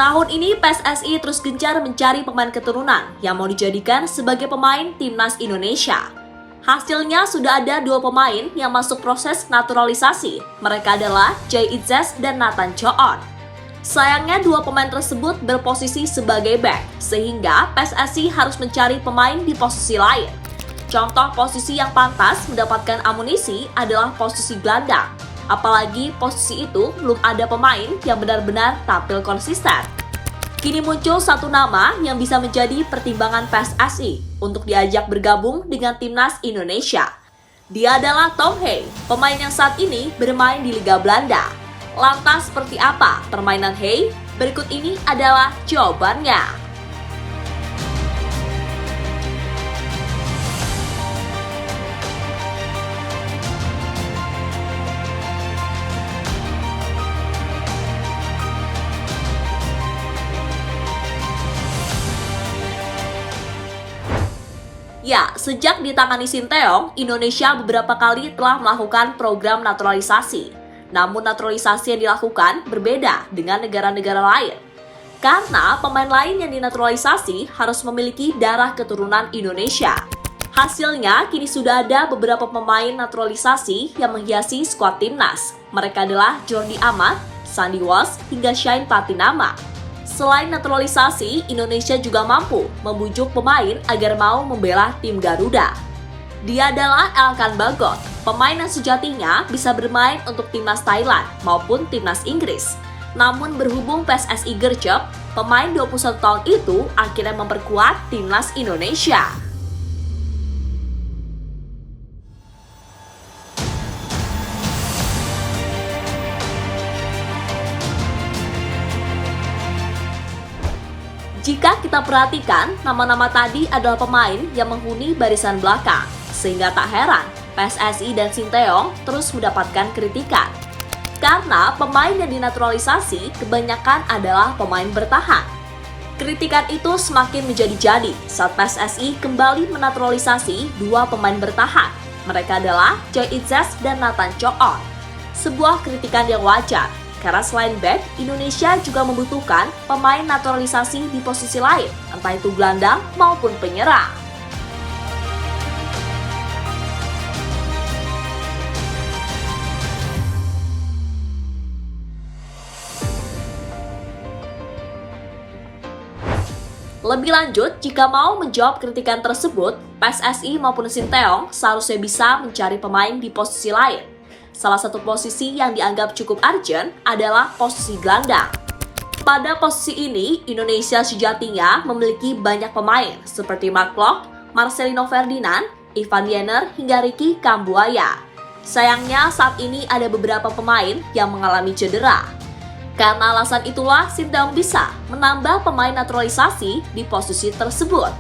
Tahun ini PSSI terus gencar mencari pemain keturunan yang mau dijadikan sebagai pemain timnas Indonesia. Hasilnya sudah ada 2 pemain yang masuk proses naturalisasi. Mereka adalah Jay Itzes dan Nathan Choon. Sayangnya 2 pemain tersebut berposisi sebagai back, sehingga PSSI harus mencari pemain di posisi lain. Contoh posisi yang pantas mendapatkan amunisi adalah posisi gelandang. Apalagi posisi itu belum ada pemain yang benar-benar tampil konsisten. Kini muncul satu nama yang bisa menjadi pertimbangan PSSI untuk diajak bergabung dengan timnas Indonesia. Dia adalah Tom Hee, pemain yang saat ini bermain di Liga Belanda. Lantas seperti apa permainan Hee? Berikut ini adalah jawabannya. Ya, sejak ditangani Sinteyong, Indonesia beberapa kali telah melakukan program naturalisasi. Namun naturalisasi yang dilakukan berbeda dengan negara-negara lain. Karena pemain lain yang dinaturalisasi harus memiliki darah keturunan Indonesia. Hasilnya, kini sudah ada beberapa pemain naturalisasi yang menghiasi skuad timnas. Mereka adalah Jordi Amat, Sandy Walsh, hingga Shane Patinama. Selain naturalisasi, Indonesia juga mampu membujuk pemain agar mau membela tim Garuda. Dia adalah Elkan Bagot, pemain yang sejatinya bisa bermain untuk timnas Thailand maupun timnas Inggris. Namun berhubung PSSI gercep, pemain 21 tahun itu akhirnya memperkuat timnas Indonesia. Jika kita perhatikan, nama-nama tadi adalah pemain yang menghuni barisan belakang, sehingga tak heran PSSI dan Sinteyong terus mendapatkan kritikan. Karena pemain yang dinaturalisasi kebanyakan adalah pemain bertahan. Kritikan itu semakin menjadi-jadi saat PSSI kembali menaturalisasi 2 pemain bertahan. Mereka adalah Jay Itzes dan Nathan Choon. Sebuah kritikan yang wajar, karena selain back, Indonesia juga membutuhkan pemain naturalisasi di posisi lain, entah itu gelandang maupun penyerang. Lebih lanjut, jika mau menjawab kritikan tersebut, PSSI maupun Sinteyong seharusnya bisa mencari pemain di posisi lain. Salah satu posisi yang dianggap cukup urgent adalah posisi gelandang. Pada posisi ini, Indonesia sejatinya memiliki banyak pemain seperti Mark Klok, Marcelino Ferdinand, Ivan Diener, hingga Ricky Kambuaya. Sayangnya saat ini ada beberapa pemain yang mengalami cedera. Karena alasan itulah Sinteyong bisa menambah pemain naturalisasi di posisi tersebut.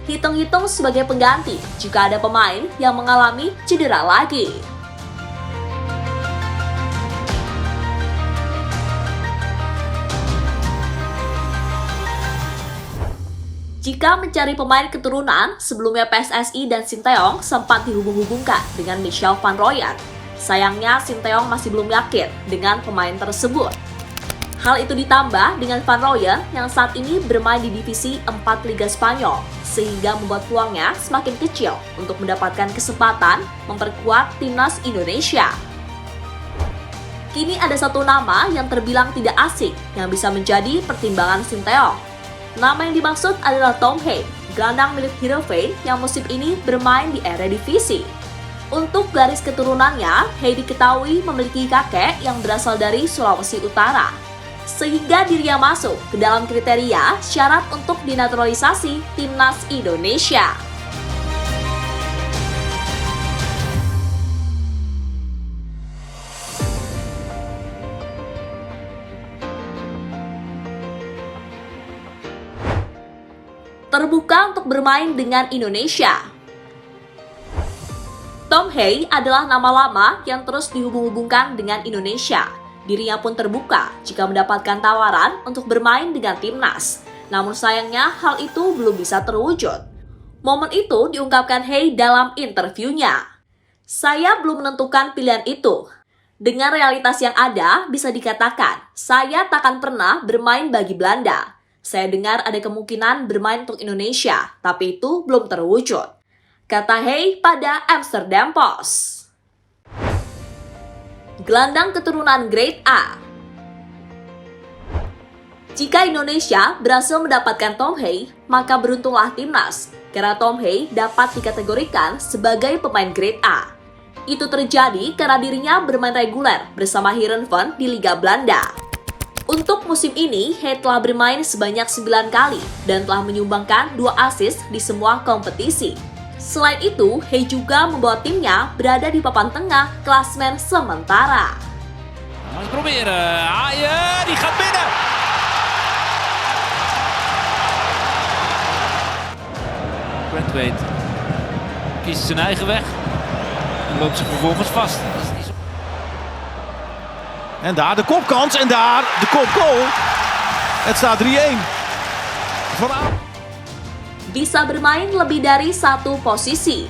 Hitung-hitung sebagai pengganti jika ada pemain yang mengalami cedera lagi. Jika mencari pemain keturunan, sebelumnya PSSI dan Sinteyong sempat dihubung-hubungkan dengan Michel Van Rooyen. Sayangnya Sinteyong masih belum yakin dengan pemain tersebut. Hal itu ditambah dengan Van Rooyen yang saat ini bermain di divisi 4 Liga Spanyol, sehingga membuat peluangnya semakin kecil untuk mendapatkan kesempatan memperkuat timnas Indonesia. Kini ada satu nama yang terbilang tidak asing yang bisa menjadi pertimbangan Sinteyong. Nama yang dimaksud adalah Tom Hee, gelandang milik Heerenveen yang musim ini bermain di Eredivisie. Untuk garis keturunannya, Hee diketahui memiliki kakek yang berasal dari Sulawesi Utara, sehingga dirinya masuk ke dalam kriteria syarat untuk dinaturalisasi timnas Indonesia. Terbuka untuk bermain dengan Indonesia. Tom Hee adalah nama lama yang terus dihubung-hubungkan dengan Indonesia. Dirinya pun terbuka jika mendapatkan tawaran untuk bermain dengan timnas. Namun sayangnya hal itu belum bisa terwujud. Momen itu diungkapkan Hee dalam interviewnya. "Saya belum menentukan pilihan itu. Dengan realitas yang ada, bisa dikatakan, saya takkan pernah bermain bagi Belanda. Saya dengar ada kemungkinan bermain untuk Indonesia, tapi itu belum terwujud. Kata Hey pada Amsterdam Post. Gelandang keturunan Grade A. Jika Indonesia berhasil mendapatkan Tom Hey, maka beruntunglah timnas, karena Tom Hey dapat dikategorikan sebagai pemain Grade A. Itu terjadi karena dirinya bermain reguler bersama Heerenveen di Liga Belanda. Untuk musim ini, Hey telah bermain sebanyak 9 kali dan telah menyumbangkan 2 assist di semua kompetisi. Selain itu, Hey juga membawa timnya berada di papan tengah klasmen sementara. Eens proberen. Aaien, die gaat binnen. Braithwaite kiest zijn eigen weg en loopt zich vervolgens vast. En daar de kopkans en daar de kopgoal. Het staat 3-1. Vanavond. Bisa bermain lebih dari satu posisi.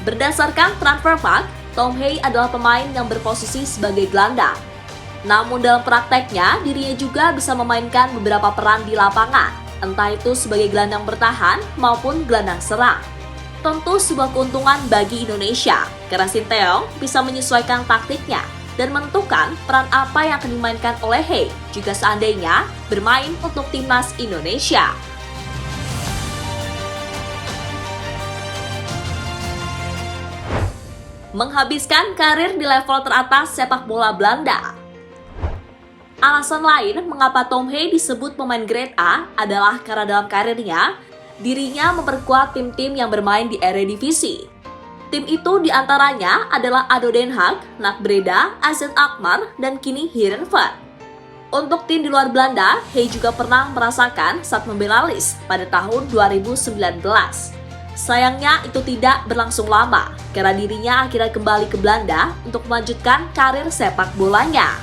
Berdasarkan Transfermarkt, Tom Hey adalah pemain yang berposisi sebagai gelandang. Namun dalam prakteknya, dirinya juga bisa memainkan beberapa peran di lapangan, entah itu sebagai gelandang bertahan maupun gelandang serang. Tentu sebuah keuntungan bagi Indonesia, karena Sinteyong bisa menyesuaikan taktiknya dan menentukan peran apa yang akan dimainkan oleh Hey jika seandainya bermain untuk timnas Indonesia. Menghabiskan karir di level teratas sepak bola Belanda. Alasan lain mengapa Tom Hey disebut pemain Grade A adalah karena dalam karirnya, dirinya memperkuat tim-tim yang bermain di Eredivisie. Tim itu diantaranya adalah ADO Den Haag, NAC Breda, AZ Alkmaar, dan kini Heerenveen. Untuk tim di luar Belanda, Hey juga pernah merasakan saat membela Lis pada tahun 2019. Sayangnya itu tidak berlangsung lama, karena dirinya akhirnya kembali ke Belanda untuk melanjutkan karir sepak bolanya.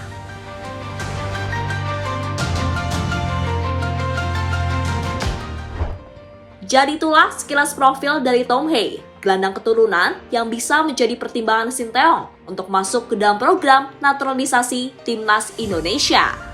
Jadi itulah sekilas profil dari Tom Hey, gelandang keturunan yang bisa menjadi pertimbangan Sinteyong untuk masuk ke dalam program naturalisasi timnas Indonesia.